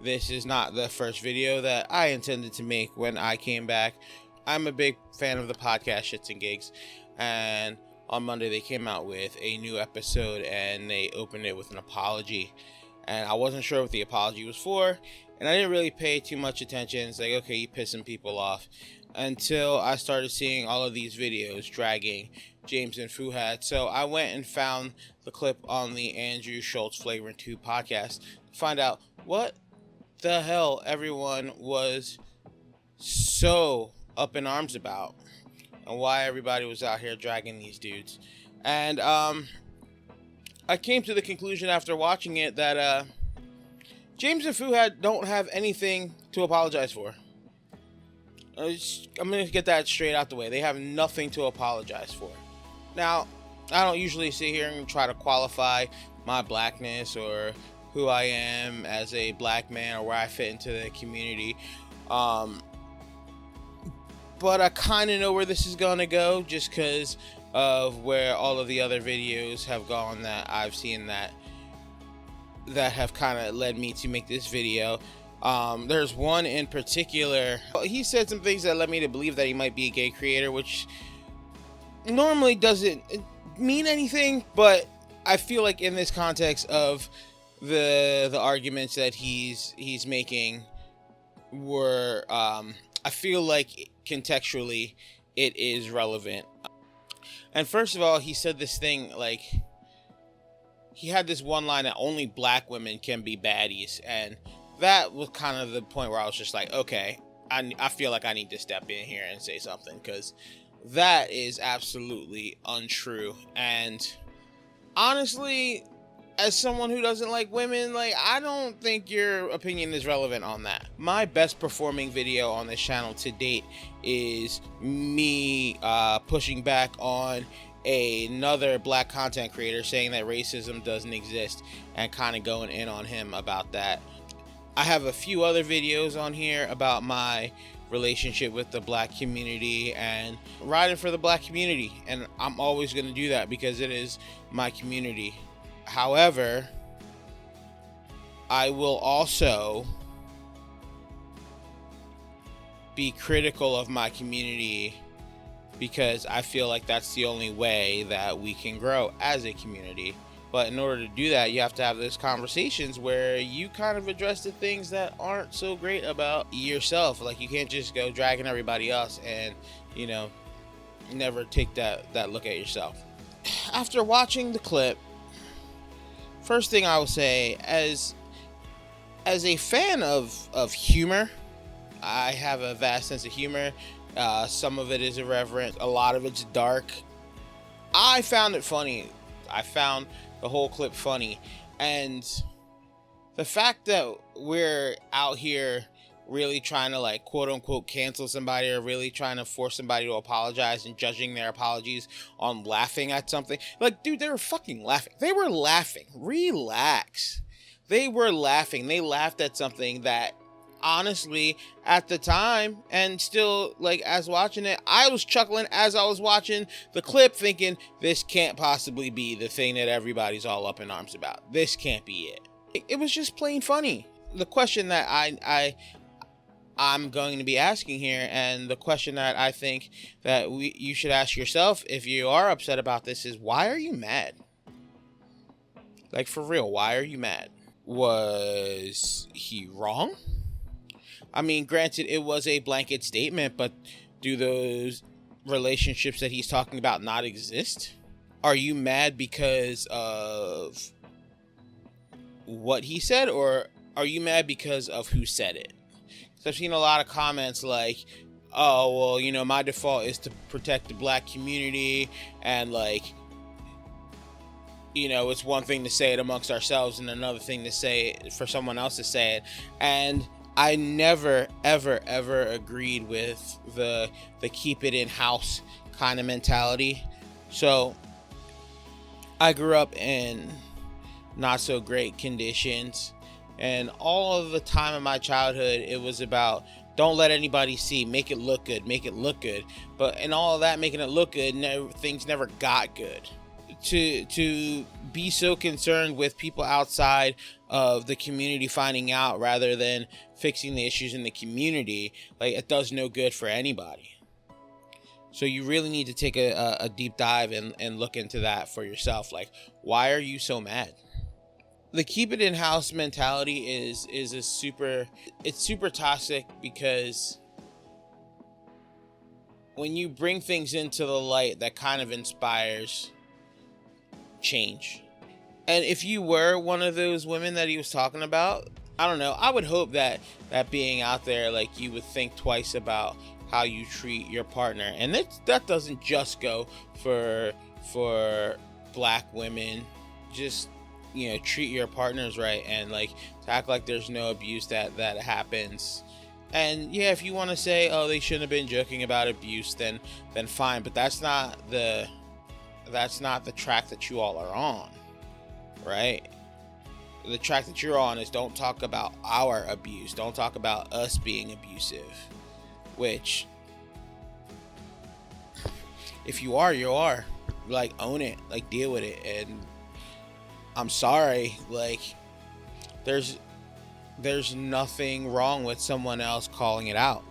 this is not the first video that I intended to make when I came back. I'm a big fan of the podcast Shits and Gigs, and on Monday they came out with a new episode and they opened it with an apology, and I wasn't sure what the apology was for, and I didn't really pay too much attention. It's like, okay, you pissing people off, until I started seeing all of these videos dragging James and Fuhad. So I went and found the clip on the Andrew Schulz Flagrant 2 podcast to find out what the hell everyone was so up in arms about and why everybody was out here dragging these dudes. And I came to the conclusion after watching it that James and Fuhad don't have anything to apologize for. I'm going to get that straight out the way. They have nothing to apologize for. Now, I don't usually sit here and try to qualify my blackness or who I am as a black man or where I fit into the community. But I kind of know where this is going to go just because of where all of the other videos have gone that I've seen that have kind of led me to make this video. There's one in particular. He said some things that led me to believe that he might be a gay creator, which normally doesn't mean anything, but I feel like in this context of the arguments that he's making were I feel like contextually it is relevant. And first of all, he said this thing, like, he had this one line that only black women can be baddies, and that was kind of the point where I was just like, okay, I feel like I need to step in here and say something, because that is absolutely untrue. And honestly, as someone who doesn't like women, like, I don't think your opinion is relevant on that. My best performing video on this channel to date is me pushing back on another black content creator saying that racism doesn't exist and kind of going in on him about that. I have a few other videos on here about my relationship with the black community and riding for the black community, and I'm always going to do that because it is my community. However, I will also be critical of my community because I feel like that's the only way that we can grow as a community. But in order to do that, you have to have those conversations where you kind of address the things that aren't so great about yourself. Like, you can't just go dragging everybody else and, you know, never take that look at yourself. After watching the clip, first thing I will say, as a fan of humor, I have a vast sense of humor. Some of it is irreverent. A lot of it's dark. I found it funny. I found the whole clip funny. And the fact that we're out here really trying to, like, quote unquote cancel somebody or really trying to force somebody to apologize and judging their apologies on laughing at something. Like, dude, they were fucking laughing. They were laughing. Relax. They were laughing. They laughed at something that, honestly, at the time, and still, like, as watching it, I was chuckling as I was watching the clip thinking, this can't possibly be the thing that everybody's all up in arms about. This can't be it. It was just plain funny. The question that I'm going to be asking here, and the question that I think that you should ask yourself if you are upset about this, is why are you mad? Like, for real, why are you mad? Was he wrong? I mean, granted, it was a blanket statement, but do those relationships that he's talking about not exist? Are you mad because of what he said, or are you mad because of who said it? So I've seen a lot of comments like, oh, well, you know, my default is to protect the black community, and, like, you know, it's one thing to say it amongst ourselves and another thing to say it for someone else to say it. And I never, ever, ever agreed with the keep it in house kind of mentality. So I grew up in not so great conditions, and all of the time in my childhood, it was about, don't let anybody see, make it look good, make it look good. But in all of that, making it look good, things never got good. To be so concerned with people outside of the community finding out rather than fixing the issues in the community, like, it does no good for anybody. So you really need to take a deep dive and look into that for yourself. Like, why are you so mad? The keep it in house mentality is super toxic, because when you bring things into the light, that kind of inspires change. And if you were one of those women that he was talking about, I don't know, I would hope that being out there, like, you would think twice about how you treat your partner. And that doesn't just go for black women. Just, treat your partners right, and, like, to act like there's no abuse that happens. And yeah, if you want to say, oh, they shouldn't have been joking about abuse, then fine. But that's not the track that you all are on, right? The track that you're on is, don't talk about our abuse. Don't talk about us being abusive. Which, if you are, you are. Like, own it. Like, deal with it. And I'm sorry. Like, there's nothing wrong with someone else calling it out.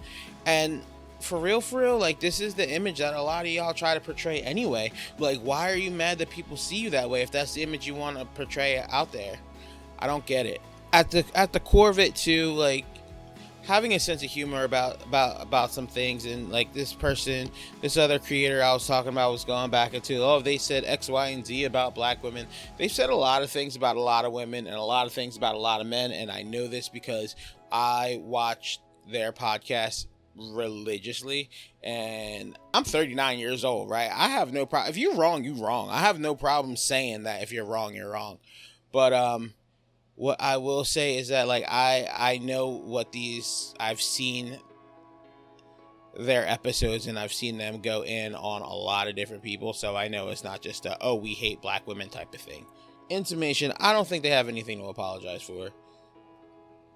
And for real, like, this is the image that a lot of y'all try to portray anyway. Like, why are you mad that people see you that way if that's the image you want to portray out there? I don't get it. At the core of it too, like, having a sense of humor about some things. And, like, this other creator I was talking about was going back into, oh, they said X, Y, and Z about black women. They've said a lot of things about a lot of women and a lot of things about a lot of men. And I know this because I watched their podcast religiously, and I'm 39 years old, right? I have no problem. If you're wrong, you're wrong. I have no problem saying that. If you're wrong, you're wrong. But what I will say is that, like, I know what I've seen their episodes, and I've seen them go in on a lot of different people, so I know it's not just oh, we hate black women type of thing. Intimation, I don't think they have anything to apologize for.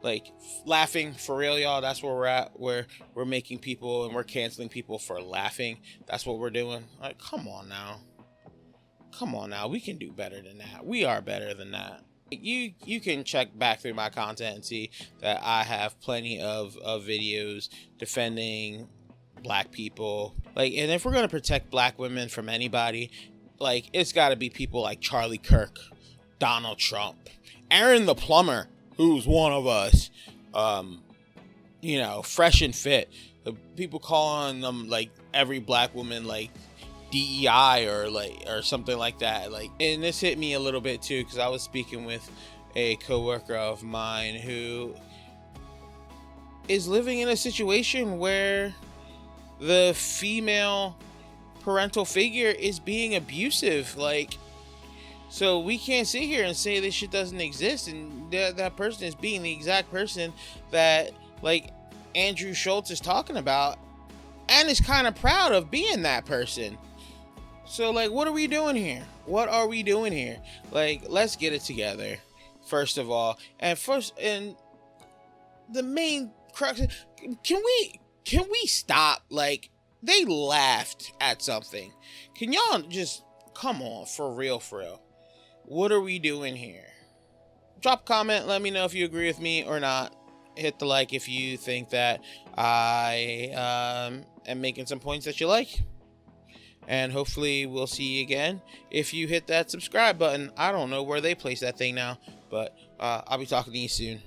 Like, laughing, for real, y'all, that's where we're at, where we're making people and we're canceling people for laughing. That's what we're doing. Like, come on now, we can do better than that. We are better than that. You can check back through my content and see that I have plenty of videos defending black people. Like, and if we're going to protect black women from anybody, like, it's got to be people like Charlie Kirk, Donald Trump, Aaron the plumber, who's one of us, fresh and fit. The people calling them, like, every black woman, like, DEI or something like that. Like, and this hit me a little bit too, because I was speaking with a coworker of mine who is living in a situation where the female parental figure is being abusive. Like, so we can't sit here and say this shit doesn't exist, and that person is being the exact person that, like, Andrew Schulz is talking about, and is kind of proud of being that person. So, like, what are we doing here? Like, let's get it together, first of all. And the main crux, can we stop? Like, they laughed at something. Can y'all just, come on, for real? What are we doing here? Drop a comment, let me know if you agree with me or not. Hit the like if you think that I am making some points that you like. And hopefully we'll see you again. If you hit that subscribe button, I don't know where they place that thing now, but I'll be talking to you soon.